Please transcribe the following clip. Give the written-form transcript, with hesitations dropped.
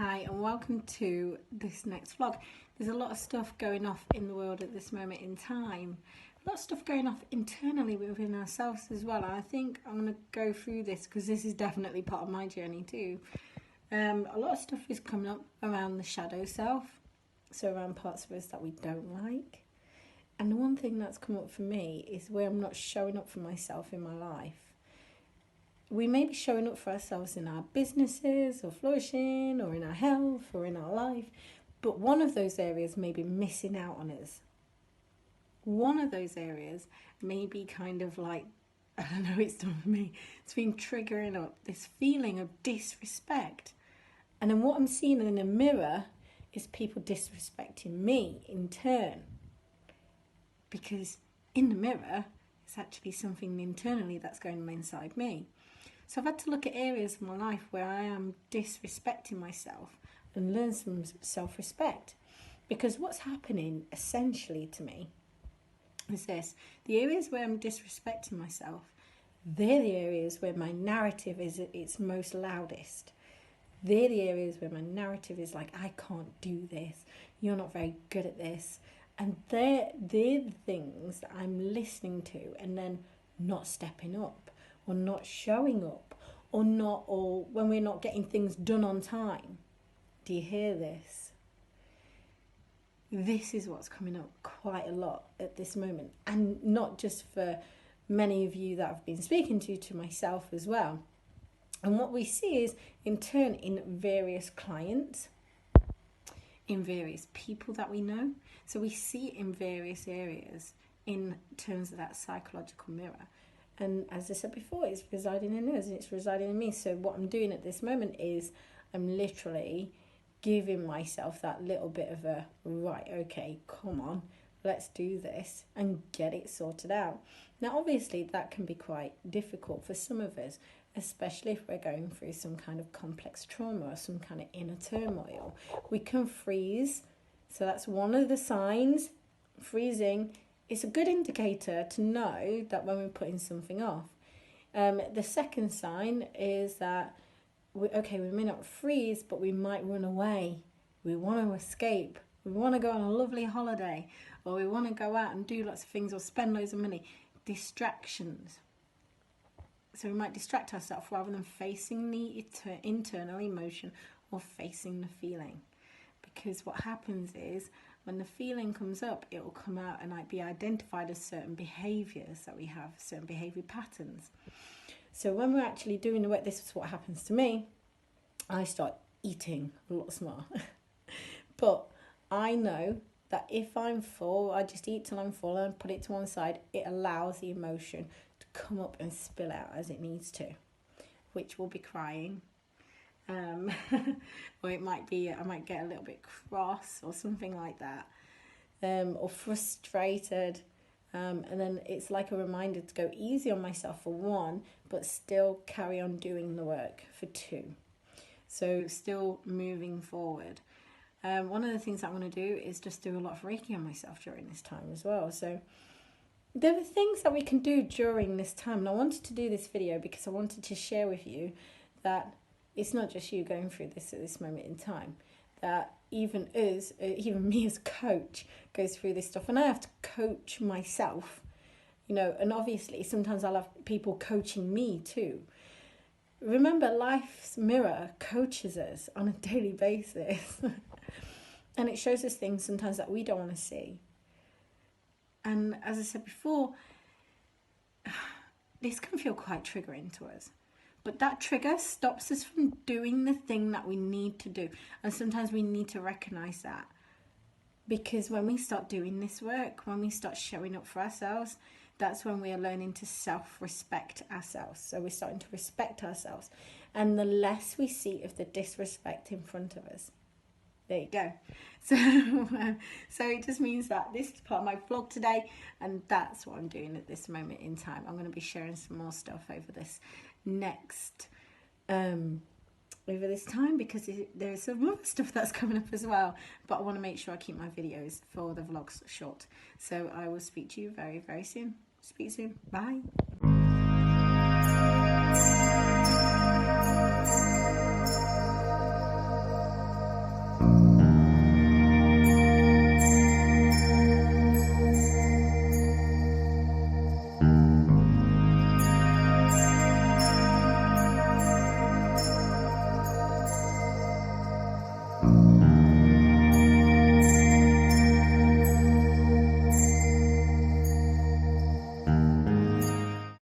Hi and welcome to this next vlog. There's a lot of stuff going off in the world at this moment in time. A lot of stuff going off internally within ourselves as well. And I think I'm going to go through this because this is definitely part of my journey too. A lot of stuff is coming up around the shadow self. So around parts of us that we don't like. And the one thing that's come up for me is where I'm not showing up for myself in my life. We may be showing up for ourselves in our businesses or flourishing or in our health or in our life, but one of those areas may be missing out on us. One of those areas may be kind of like, I don't know, it's done for me. It's been triggering up this feeling of disrespect. And then what I'm seeing in the mirror is people disrespecting me in turn. Because in the mirror, it's actually something internally that's going on inside me. So I've had to look at areas of my life where I am disrespecting myself and learn some self-respect. Because what's happening essentially to me is this. The areas where I'm disrespecting myself, they're the areas where my narrative is at its most loudest. They're the areas where my narrative is like, I can't do this. You're not very good at this. And they're the things that I'm listening to and then not stepping up. Or not showing up, or when we're not getting things done on time. Do you hear this? This is what's coming up quite a lot at this moment, and not just for many of you that I've been speaking to myself as well. And what we see is, in turn, in various clients, in various people that we know. So we see it in various areas in terms of that psychological mirror. And as I said before, it's residing in us and it's residing in me. So what I'm doing at this moment is I'm literally giving myself that little bit of a, right, okay, come on, let's do this and get it sorted out. Now, obviously, that can be quite difficult for some of us, especially if we're going through some kind of complex trauma or some kind of inner turmoil. We can freeze. So that's one of the signs, freezing. It's a good indicator to know that when we're putting something off. The second sign is that, we may not freeze, but we might run away. We want to escape. We want to go on a lovely holiday, or we want to go out and do lots of things or spend loads of money. Distractions. So we might distract ourselves rather than facing the internal emotion or facing the feeling. Because what happens is, when the feeling comes up, it will come out and be identified as certain behaviours that we have, certain behaviour patterns. So when we're actually doing the work, this is what happens to me. I start eating a lot smarter. But I know that if I'm full, I just eat till I'm full and put it to one side. It allows the emotion to come up and spill out as it needs to, which will be crying. Or it might be, I might get a little bit cross or something like that, or frustrated, and then it's like a reminder to go easy on myself for one, but still carry on doing the work for two. So still moving forward. One of the things I want to do is just do a lot of Reiki on myself during this time as well. So there are things that we can do during this time, and I wanted to do this video because I wanted to share with you that it's not just you going through this at this moment in time, that even me as a coach goes through this stuff, and I have to coach myself, and obviously sometimes I'll have people coaching me too. Remember, life's mirror coaches us on a daily basis and it shows us things sometimes that we don't want to see. And as I said before, this can feel quite triggering to us. But that trigger stops us from doing the thing that we need to do. And sometimes we need to recognise that. Because when we start doing this work, when we start showing up for ourselves, that's when we are learning to self-respect ourselves. So we're starting to respect ourselves. And the less we see of the disrespect in front of us. There you go. So it just means that this is part of my vlog today. And that's what I'm doing at this moment in time. I'm going to be sharing some more stuff over this next over this time, because there's some other stuff that's coming up as well, but I want to make sure I keep my videos for the vlogs short. So I will speak to you very, very soon. Speak soon. Bye.